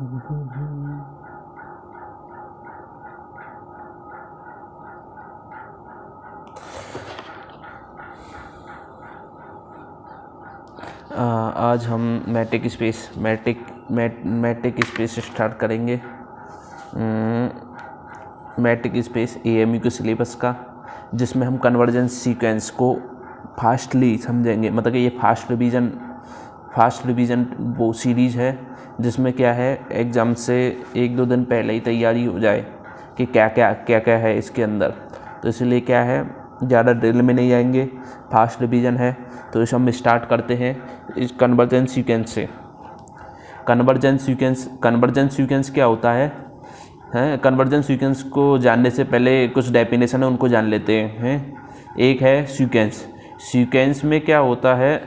आज हम matric space start करेंगे। मैट्रिक स्पेस AMU के सिलेबस का, जिसमें हम कन्वर्जेंस सीक्वेंस को फास्टली समझेंगे। मतलब कि ये फास्ट रिवीजन वो सीरीज है जिसमें क्या है, एग्ज़ाम से 1-2 दिन पहले ही तैयारी हो जाए कि क्या क्या है इसके अंदर। तो इसलिए क्या है, ज़्यादा ड्रिल में नहीं आएंगे, फास्ट रिवीजन है। तो इसे हम स्टार्ट करते हैं इस कन्वर्जेंस सीक्वेंस से। कन्वर्जेंस सीक्वेंस क्या होता है? कन्वर्जेंस सीक्वेंस को जानने से पहले कुछ डेफिनेशन है, उनको जान लेते हैं। एक है सीक्वेंस में क्या होता है,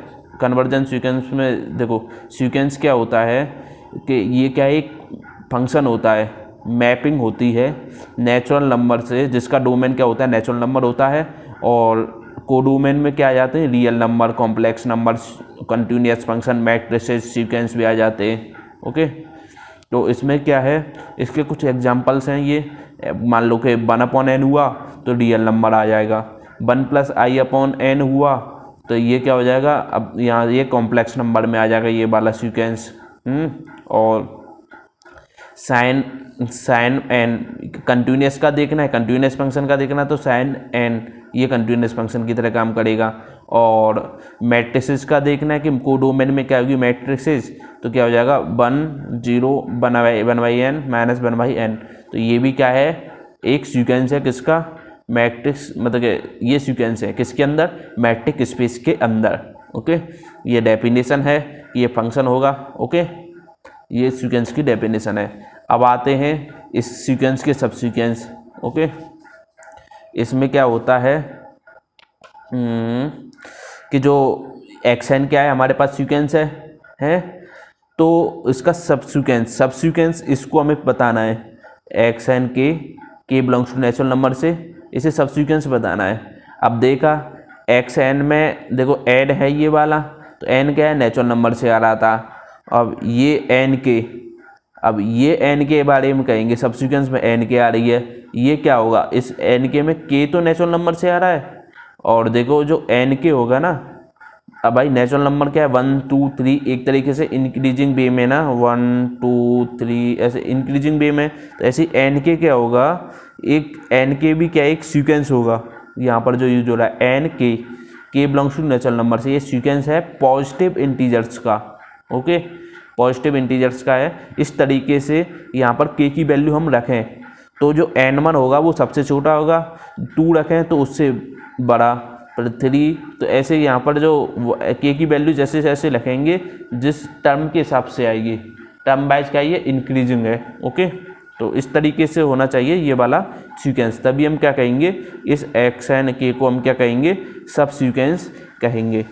कन्वर्जेंस सीक्वेंस में देखो, सीक्वेंस क्या होता है कि ये क्या एक फंक्शन होता है, मैपिंग होती है नेचुरल नंबर से, जिसका डोमेन क्या होता है, नेचुरल नंबर होता है। और कोडोमेन में क्या आ जाते हैं, real number, complex numbers, continuous function, matrices, sequence भी आ जाते हैं। ओके, तो इसमें क्या है, इसके कुछ एग्जांपल्स हैं। ये मान लो कि 1/n हुआ तो रियल नंबर आ जाएगा, 1 + i/n हुआ तो ये क्या हो जाएगा, अब यहाँ ये कॉम्प्लेक्स नंबर में आ जाएगा ये वाला सीक्वेंस। और साइन n कंटिन्यूअस का देखना है, कंटिन्यूअस फंक्शन का देखना है तो साइन n ये कंटिन्यूअस फंक्शन की तरह काम करेगा। और मैट्रिसेस का देखना है कि कोडोमेन में क्या होगी मैट्रिसेस, तो क्या हो जाएगा 1 0 1/n - 1/n। तो ये भी क्या है, एक सीक्वेंस है किसका, मैट्रिक्स, मतलब कि ये सीक्वेंस है किसके अंदर, मैट्रिक स्पेस के अंदर। ओके, ये डेफिनेशन है, ये फंक्शन होगा। ओके, ये सीक्वेंस की डेफिनेशन है। अब आते हैं इस सीक्वेंस के सब सीक्वेंस। ओके, इसमें क्या होता है कि जो xn क्या है, हमारे पास सीक्वेंस है तो इसका सब सीक्वेंस इसको हमें बताना है। xn के बिलोंग्स टू नेचुरल नंबर से इसे सब सीक्वेंस बताना है। अब देखा xn में देखो ऐड है ये वाला, तो n क्या है, नेचुरल नंबर से आ रहा था। अब ये n के बारे में कहेंगे, सब सीक्वेंस में n के आ रही है, ये क्या होगा, इस n के में k तो नेचुरल नंबर से आ रहा है। और देखो जो n के होगा ना, अब भाई नेचुरल नंबर क्या है 1 2 3, एक तरीके से इंक्रीजिंग वे में ना, 1 2 3 ऐसे इंक्रीजिंग वे में। तो ऐसे n के क्या होगा, एक n के भी क्या एक सीक्वेंस होगा, यहाँ पर जो यूज हो रहा है n के बिलोंग्स टू नेचुरल नंबर से, ये सीक्वेंस है पॉजिटिव इंटीजर्स का। ओके, पॉजिटिव इंटीजर्स का है। इस तरीके से यहाँ पर k की वैल्यू हम रखें तो जो n1 होगा वो सबसे छोटा होगा, 2 रखें तो उससे बड़ा, पर 3, तो ऐसे यहाँ पर जो k की वैल्यू जैसे जैसे रखेंगे जिस टर्म के हिसाब से आएगी, टर्म वाइज क्या ये इंक्रीजिंग है। ओके, तो इस तरीके से होना चाहिए ये वाला सीक्वेंस, तभी हम क्या कहेंगे, इस xn k को हम क्या कहेंगे, सब सीक्वेंस कहेंगे।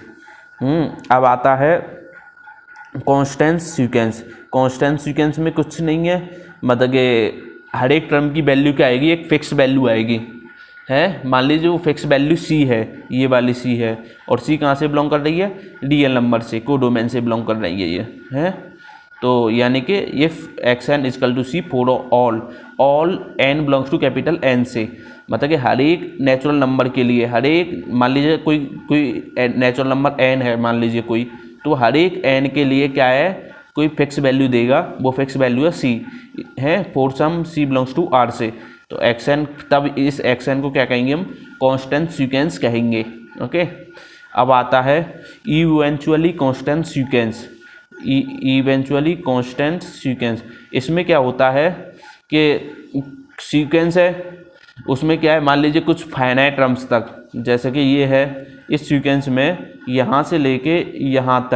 अब आता है कांस्टेंट सीक्वेंस में कुछ नहीं है, मतलब कि हर एक टर्म की वैल्यू क्या आएगी, एक फिक्स वैल्यू आएगी है। मान लीजिए वो फिक्स वैल्यू c है, ये वाली c है, और c कहाँ से बिलोंग कर रही है, रियल नंबर से, कोडोमेन से बिलोंग कर रही है ये है। तो यानी कि ये xn = c for all n belongs to capital N से, मतलब कि हर एक नेचुरल नंबर के लिए, हर एक मान लीजिए कोई नेचुरल नंबर n है मान लीजिए कोई, तो हर एक n के लिए क्या है, कोई फिक्स वैल्यू देगा, वो फिक्स वैल्यू है c है, for some c belongs to R से। तो xn, तब इस xn को क्या कहेंगे हम, कांस्टेंट सीक्वेंस कहेंगे। ओके, अब आता है इवेंचुअली कांस्टेंट सीक्वेंस। इसमें क्या होता है कि सीक्वेंस है, उसमें क्या है, मान लीजिए कुछ फाइनाइट टर्म्स तक, जैसे कि ये है, इस सीक्वेंस में यहाँ से लेके यहाँ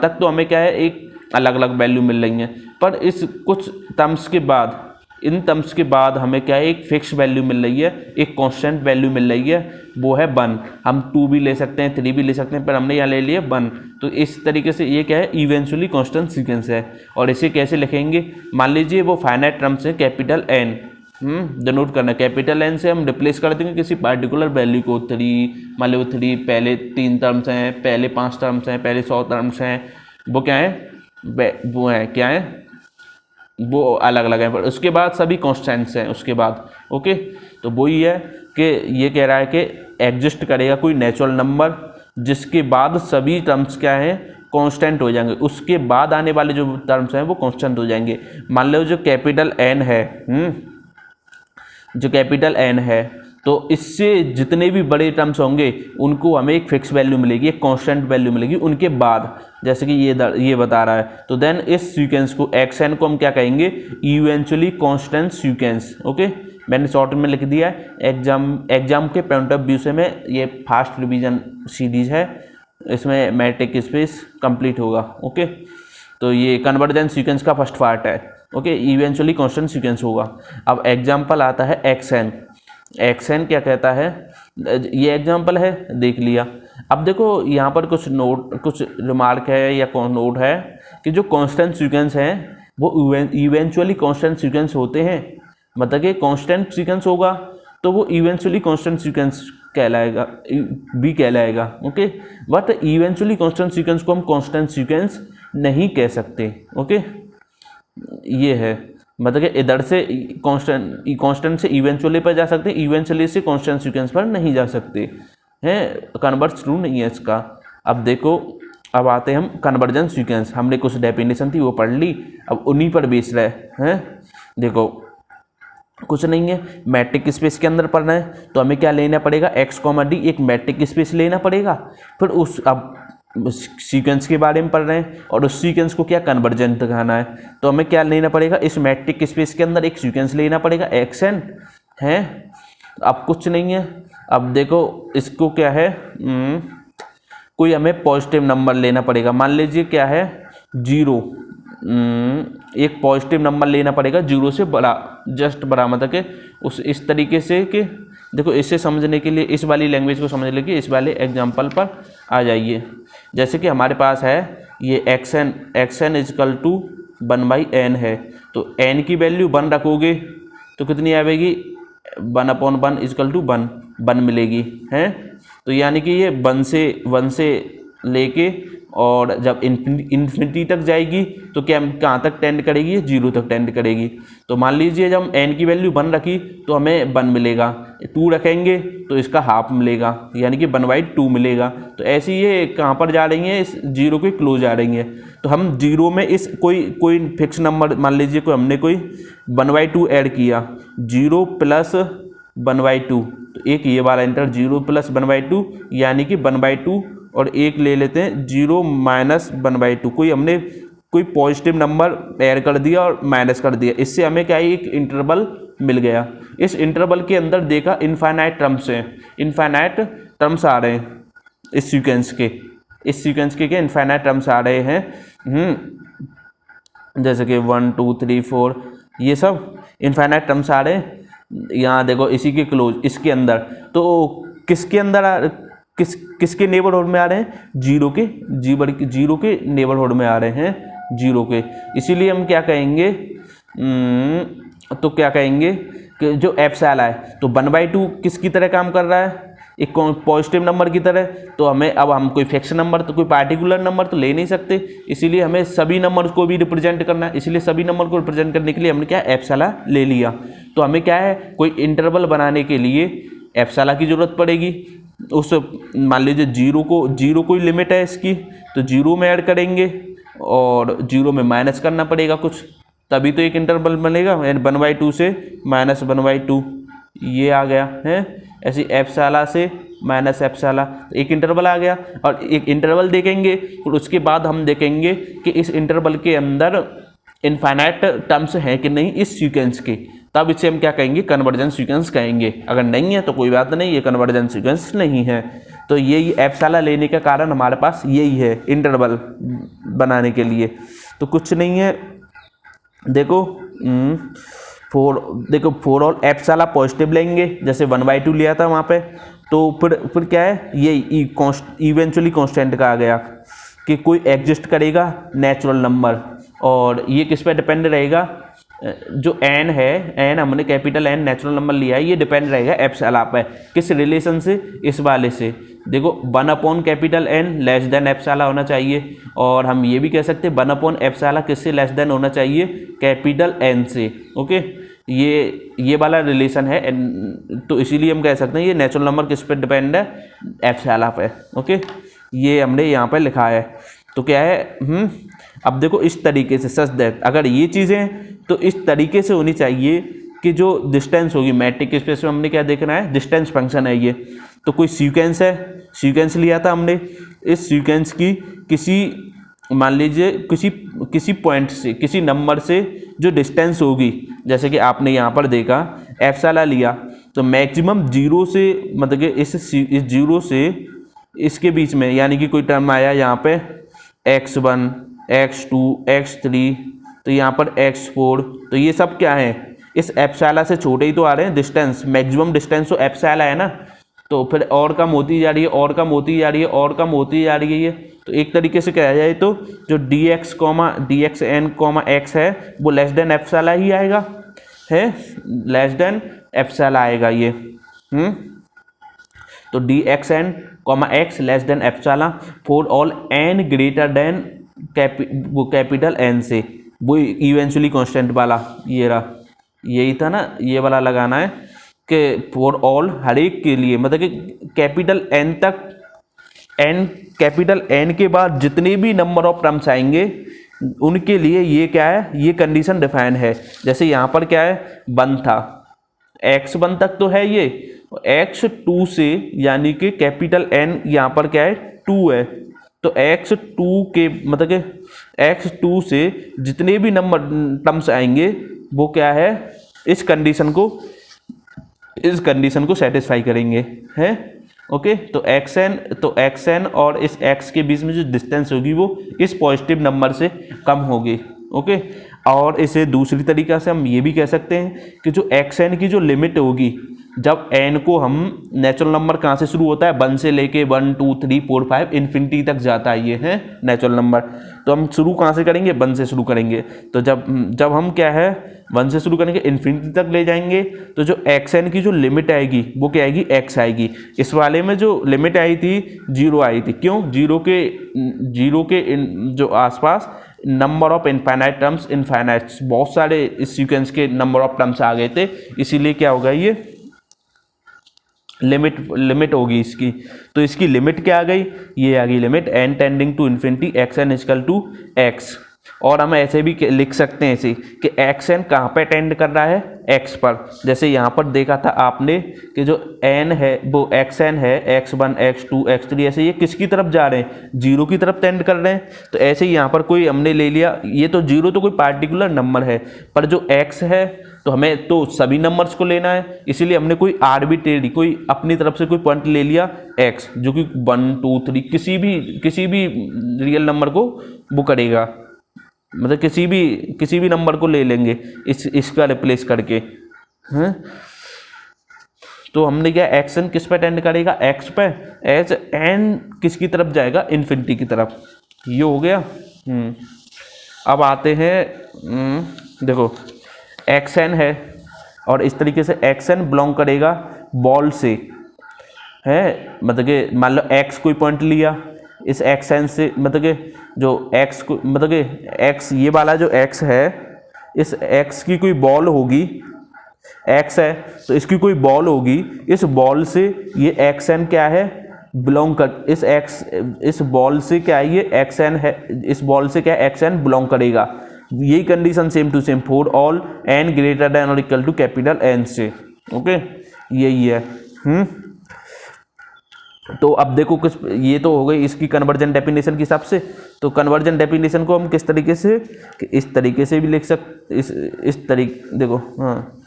तक तो हमें क्या है, एक अलग अलग वैल्यू मिल रही है, पर इस कुछ टर्म्स के बाद, इन टर्म्स के बाद हमें क्या है, एक फिक्स वैल्यू मिल रही है, एक कांस्टेंट वैल्यू मिल रही है, वो है 1। हम 2 भी ले सकते हैं, 3 भी ले सकते हैं, पर हमने यहाँ ले लिया 1। तो इस तरीके से ये क्या है, इवेंचुअली कांस्टेंट सीक्वेंस है। और इसे कैसे लिखेंगे, मान लीजिए वो फाइनाइट टर्म्स है कैपिटल N, डिनोट करना, कैपिटल N से हम रिप्लेस कर देंगे किसी पार्टिकुलर वैल्यू को, 3, मान लो 3 पहले 3 टर्म्स हैं, पहले 5 टर्म्स हैं, पहले 100 टर्म्स हैं, वो क्या है, वो है क्या है वो अलग अलग हैं, पर उसके बाद सभी कॉन्स्टेंट्स हैं उसके बाद। ओके, तो वही है कि ये कह रहा है कि एग्जिस्ट करेगा कोई नेचुरल नंबर जिसके बाद सभी टर्म्स क्या हैं, कांस्टेंट हो जाएंगे, उसके बाद आने वाले जो टर्म्स हैं वो कांस्टेंट हो जाएंगे। मान लो जो कैपिटल एन है, जो कैपिटल एन है, तो इससे जितने भी बड़े टर्म्स होंगे उनको हमें एक फिक्स वैल्यू मिलेगी, एक कांस्टेंट वैल्यू मिलेगी उनके बाद, जैसे कि ये बता रहा है। तो देन इस सीक्वेंस को एक्स एन को हम क्या कहेंगे, इवेंचुअली कांस्टेंट सीक्वेंस। ओके, मैंने शॉर्ट में लिख दिया है, एग्जाम के पॉइंट ऑफ व्यू से मैं ये फास्ट रिवीजन सीरीज है, इसमें मैट्रिक स्पेस कंप्लीट होगा। ओके, तो ये कन्वर्जेंस सीक्वेंस का फर्स्ट पार्ट है। ओके, इवेंचुअली कांस्टेंट सीक्वेंस होगा। अब एग्जाम्पल आता है एक्स एन। एक्स एन क्या कहता है, ये एग्जाम्पल है, देख लिया। अब देखो यहाँ पर कुछ रिमार्क है या नोट है कि जो कांस्टेंट सीक्वेंस हैं वो इवेंचुअली कांस्टेंट सीक्वेंस होते हैं, मतलब कि कांस्टेंट सीक्वेंस होगा तो वो इवेंचुअली कांस्टेंट सीक्वेंस कहलाएगा, भी कहलाएगा। Okay, but eventually constant sequence को हम कांस्टेंट सीक्वेंस नहीं कह सकते। ओके, ये है, मतलब कि इधर से कांस्टेंट से इवेंचुअली पर जा सकते हैं, इवेंचुअली से कांस्टेंट सीक्वेंस पर नहीं जा सकते हैं, कन्वर्स ट्रू नहीं है इसका। अब देखो, अब आते हैं हम कन्वर्जेंस सीक्वेंस। हमने कुछ डेफिनेशन थी वो पढ़ ली, अब उन्हीं पर बेस रहे हैं। देखो कुछ नहीं है, मैट्रिक स्पेस के अंदर पढ़ना है तो हमें क्या लेना पड़ेगा, एक्स कॉमा डी एक मैट्रिक स्पेस लेना पड़ेगा। फिर उस अब सीक्वेंस के बारे में पढ़ रहे हैं और उस सीक्वेंस को क्या कन्वर्जेंट दिखाना है, तो हमें क्या लेना पड़ेगा, इस मैट्रिक स्पेस के अंदर एक सीक्वेंस लेना पड़ेगा एक्स एन है। अब कुछ नहीं है, अब देखो इसको क्या है, कोई हमें पॉजिटिव नंबर लेना पड़ेगा। मान लीजिए क्या है, 0, एक पॉजिटिव नंबर लेना पड़ेगा 0 से बड़ा, जस्ट बड़ा, मतलब कि उस इस तरीके से कि देखो इसे समझने के लिए, इस वाली लैंग्वेज को समझने के लिए इस वाले एग्जांपल पर आ जाइए। जैसे कि हमारे पास है ये x N equal to 1/n है, तो n की वैल्यू 1 रखोगे तो कितनी आएगी, 1/1 इजकल टू 1 मिलेगी है। तो यानी कि ये 1 से लेके और जब इन्फिनिटी तक जाएगी तो क्या कहाँ तक टेंड करेगी, 0 तक टेंड करेगी। तो मान लीजिए जब n की वैल्यू 1 रखी तो हमें 1 मिलेगा, 2 रखेंगे तो इसका हाफ मिलेगा, यानी कि 1/2 मिलेगा। तो ऐसे ही ये कहाँ पर जा रही हैं, इस 0 के क्लोज आ रही हैं। तो हम 0 में इस कोई फिक्स नंबर, मान लीजिए हमने कोई 1/2 ऐड किया, 0 प्लस 1/2, तो एक ये वाला इंटर 0 प्लस 1/2 यानी कि 1/2, और एक ले लेते हैं 0 माइनस 1/2, कोई पॉजिटिव नंबर ऐड कर दिया और माइनस कर दिया, इससे हमें क्या है, एक इंटरवल मिल गया। इस इंटरवल के अंदर देखा इनफाइनाइट टर्म्स हैं, इनफाइनाइट टर्म्स आ रहे हैं इस सीक्वेंस के क्या इनफाइनाइट टर्म्स आ रहे हैं, जैसे कि 1 2 3 4 ये सब इनफाइनाइट टर्म्स आ रहे हैं। यहाँ देखो इसी के क्लोज, इसके अंदर, तो किसके अंदर किसके नेबरहुड में आ रहे हैं, 0 के नेबरहुड में आ रहे हैं, 0 के। इसीलिए हम क्या कहेंगे, तो क्या कहेंगे कि जो एप्सिलॉन है तो 1/2 किसकी तरह काम कर रहा है, एक पॉजिटिव नंबर की तरह। तो हमें अब हम कोई फिक्स नंबर, तो कोई पार्टिकुलर नंबर तो ले नहीं सकते, इसीलिए हमें सभी नंबर को भी रिप्रेजेंट करना है। इसलिए सभी नंबर को रिप्रेजेंट करने के लिए हमने क्या एप्सिलॉन ले लिया। तो हमें क्या है, कोई इंटरवल बनाने के लिए एप्सिलॉन की जरूरत पड़ेगी। उस मान लीजिए 0 कोई लिमिट है इसकी, तो 0 में ऐड करेंगे और 0 में माइनस करना पड़ेगा कुछ, तभी तो एक इंटरवल बनेगा। 1/2 से माइनस 1/2 ये आ गया है, ऐसे एप्सिलॉन से माइनस एप्सिलॉन, एक इंटरवल आ गया। और एक इंटरवल देखेंगे और उसके बाद हम देखेंगे कि इस इंटरवल के अंदर इनफाइनाइट टर्म्स हैं कि नहीं इस सीक्वेंस के, तब इसे हम क्या कहेंगे, कन्वर्जेंस सीक्वेंस कहेंगे। अगर नहीं है तो कोई बात नहीं, ये कन्वर्जेंस सीक्वेंस नहीं है। तो यही एप्सिलॉन लेने का कारण हमारे पास यही है, इंटरवल बनाने के लिए। तो कुछ नहीं है, देखो 4 और एप्सिलॉन पॉजिटिव लेंगे, जैसे 1/2 लिया था वहाँ पे, तो फिर क्या है, ये इवेंचुअली कांस्टेंट का आ गया कि कोई एग्जिस्ट करेगा नेचुरल नंबर, और ये किस पे डिपेंड रहेगा, जो n है, n हमने कैपिटल N नेचुरल नंबर लिया है, ये डिपेंड रहेगा एप्सिलॉन पे। किस रिलेशन से, इस वाले से, देखो 1/N लेस देन एप्सिलॉन होना चाहिए, और हम ये भी कह सकते हैं 1/एप्सिलॉन किससे लेस देन होना चाहिए, कैपिटल एन से। ओके, ये वाला रिलेशन है, तो इसीलिए हम कह सकते हैं ये नेचुरल नंबर किस पे डिपेंड है, एप्सिलॉन पे। ओके, ये हमने यहाँ पे लिखा है। तो क्या है, अब देखो इस तरीके से सच दैट अगर ये चीज़ें तो इस तरीके से होनी चाहिए कि जो डिस्टेंस होगी मैट्रिक स्पेस में हमने क्या देखना है, डिस्टेंस फंक्शन है ये। तो कोई सीक्वेंस है, सीक्वेंस लिया था हमने, इस सीक्वेंस की किसी मान लीजिए किसी पॉइंट से, किसी नंबर से जो डिस्टेंस होगी, जैसे कि आपने यहाँ पर देखा एप्सिलॉन लिया, तो मैक्सिमम 0 से मतलब कि इस 0 से इसके बीच में, यानी कि कोई टर्म आया यहाँ पे x1 x2 x3, तो यहाँ पर x4, तो ये सब क्या है, इस एप्सिलॉन से छोटे ही तो आ रहे हैं डिस्टेंस, मैक्सिमम डिस्टेंस तो एप्सिलॉन है ना, तो फिर और कम होती जा रही है, और कम होती जा रही है, और कम होती जा रही है ये। तो एक तरीके से कहा जाए तो जो dxn, x है वो लेस देन एप्सिलॉन ही आएगा, है लेस देन एप्सिलॉन आएगा ये। तो dxn, x less than epsilon for all n greater then capital n से, वो इवेंचुअली कांस्टेंट वाला ये रहा, यही था ना, ये वाला लगाना है कि फॉर ऑल हर एक के लिए, मतलब कि कैपिटल n तक, कैपिटल n के बाद जितने भी नंबर ऑफ टर्म्स आएंगे उनके लिए ये क्या है, ये कंडीशन डिफाइन है। जैसे यहाँ पर क्या है, 1 था, x1 तक तो है ये, x2 से यानी कि कैपिटल n यहाँ पर क्या है 2 है, तो x2 के मतलब कि x2 से जितने भी नंबर टर्म्स आएंगे वो क्या है, इस कंडीशन को सेटिस्फाई करेंगे, हैं। ओके, तो xn और इस x के बीच में जो डिस्टेंस होगी वो इस पॉजिटिव नंबर से कम होगी। ओके, और इसे दूसरी तरीका से हम ये भी कह सकते हैं कि जो xn की जो लिमिट होगी, जब n को हम नेचुरल नंबर कहाँ से शुरू होता है, 1 से लेके 1 2 3 4 5 इन्फिनिटी तक जाता है, ये है नेचुरल नंबर। तो हम शुरू कहाँ से करेंगे, 1 से शुरू करेंगे। तो जब हम क्या है 1 से शुरू करेंगे, इन्फिनिटी तक ले जाएंगे, तो जो xn की जो लिमिट आएगी वो क्या आएगी, x आएगी। इस वाले में जो लिमिट आई थी 0 आई थी, क्यों, जीरो के जो आसपास number of infinite terms, infinite बहुत सारे इस सीक्वेंस के नंबर ऑफ टर्म्स आ गए थे, इसीलिए क्या होगा, ये लिमिट होगी इसकी। तो इसकी लिमिट क्या आ गई, ये आ गई limit n tending to infinity xn equal to x। और हम ऐसे भी लिख सकते हैं ऐसे कि xn कहाँ पे टेंड कर रहा है, x पर। जैसे यहाँ पर देखा था आपने कि जो n है वो xn है, x1 x2 x3, ऐसे ये किसकी तरफ जा रहे हैं, 0 की तरफ टेंड कर रहे हैं। तो ऐसे ही यहाँ पर कोई हमने ले लिया, ये तो 0 तो कोई पार्टिकुलर नंबर है, पर जो x है तो हमें तो सभी नंबर्स को लेना है, इसीलिए हमने कोई आर्बिट्रेरी, कोई अपनी तरफ से कोई पॉइंट ले लिया x, जो कि 1 2 3 किसी भी रियल नंबर को वो करेगा, मतलब किसी भी नंबर को ले लेंगे इसका रिप्लेस करके, हैं। तो हमने क्या, xn किस पे टेंड करेगा, x पे, एज n किसकी तरफ जाएगा, इन्फिनिटी की तरफ। ये हो गया। अब आते हैं, देखो xn है और इस तरीके से xn बिलोंग करेगा बॉल से, है, मतलब कि मान लो x कोई पॉइंट लिया, इस xn से मतलब कि जो x को मतलब कि x, ये वाला जो x है, इस x की कोई बॉल होगी, x है तो इसकी कोई बॉल होगी, इस बॉल से ये xn क्या है, बिलोंग कर, इस बॉल से क्या है, ये xn है, इस बॉल से क्या xn बिलोंग करेगा। यही condition same to same for all n greater than और इक्वल टू कैपिटल N से। ओके, यही है। तो अब देखो कुछ, ये तो हो गई इसकी कन्वर्जन डेफिनेशन के हिसाब से। तो कन्वर्जन डेफिनेशन को हम किस तरीके से, कि इस तरीके से भी लिख सकते, इस तरीके, देखो हाँ,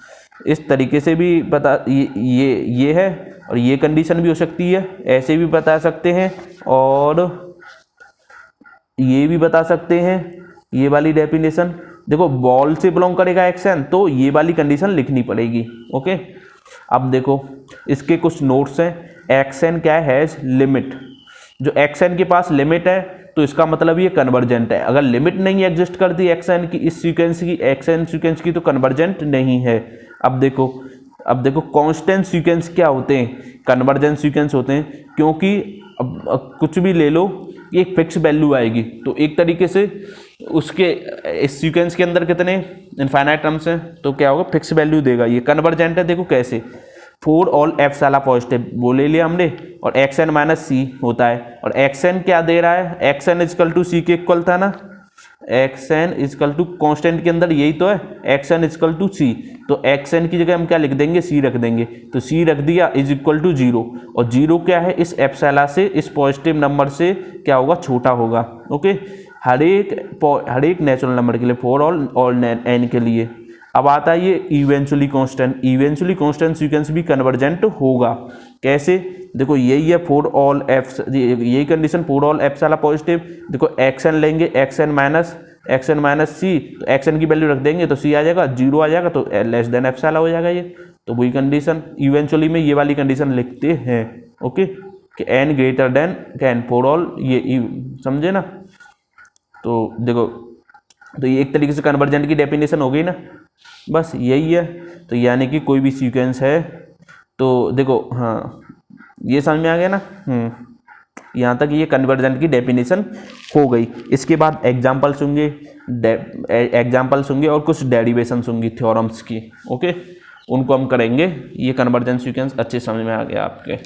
इस तरीके से भी बता, ये है, और ये कंडीशन भी हो सकती है, ऐसे भी बता सकते हैं, और ये भी बता सकते हैं, ये वाली डेफिनेशन। देखो बॉल से बिलोंग करेगा xn, तो ये वाली कंडीशन लिखनी पड़ेगी। ओके, अब देखो इसके कुछ नोट्स हैं। xn क्या है, हैज लिमिट। जो xn के पास लिमिट है तो इसका मतलब ये कन्वर्जेंट है। अगर लिमिट नहीं एग्जिस्ट करती xn की, इस सीक्वेंस की, xn सीक्वेंस की, तो कन्वर्जेंट नहीं है। अब देखो, अब देखो कांस्टेंट सीक्वेंस क्या होते हैं, कन्वर्जेंस सीक्वेंस होते हैं, क्योंकि अब कुछ भी ले लो ये एक फिक्स वैल्यू आएगी, तो एक तरीके से उसके इस सीक्वेंस के अंदर कितने इनफाइनाइट टर्म्स हैं, तो क्या होगा फिक्स वैल्यू देगा। ये कन्वर्जेंट है, देखो कैसे, फॉर ऑल एफ साला पॉजिटिव वो ले लिया हमने, और एक्स एन माइनस सी होता है, और एक्स एन क्या दे रहा है, X N equal to C के इक्वल था ना, X N equal to constant के अंदर यही तो है, X N equal to C, तो एक्स एन की जगह हम क्या लिख देंगे, सी रख देंगे, तो सी रख दिया इज इक्वल टू 0, और 0 क्या है, इस एप्सिलॉन से, इस पॉजिटिव नंबर से क्या होगा, छोटा होगा। ओके, हर एक नेचुरल नंबर के लिए, फॉर ऑल एन के लिए। अब आता है ये इवेंचुअली कांस्टेंट सीक्वेंस भी कन्वर्जेंट होगा, कैसे, देखो यही है फॉर ऑल एफ, यही condition for all epsilon positive, देखो एक्स एन लेंगे, एक्स एन माइनस सी, तो एक्स एन की वैल्यू रख देंगे तो सी आ जाएगा, 0 आ जाएगा, तो लेस देन एप्सिलॉन हो जाएगा ये, तो वही कंडीशन इवेंचुअली में ये वाली कंडीशन लिखते हैं। ओके, कि N greater than can for all, ये समझे ना, तो देखो, तो ये एक तरीके से कन्वर्जेंट की डेफिनेशन हो गई ना, बस यही है। तो यानी कि कोई भी सीक्वेंस है तो देखो, हाँ ये समझ में आ गया ना, यहाँ तक ये कन्वर्जेंट की डेफिनेशन हो गई। इसके बाद एग्जांपल्स होंगे और कुछ डेरिवेशंस होंगी थ्योरम्स की। ओके, उनको हम करेंगे। ये कन्वर्जेंट सीक्वेंस अच्छे समझ में आ गया आपके।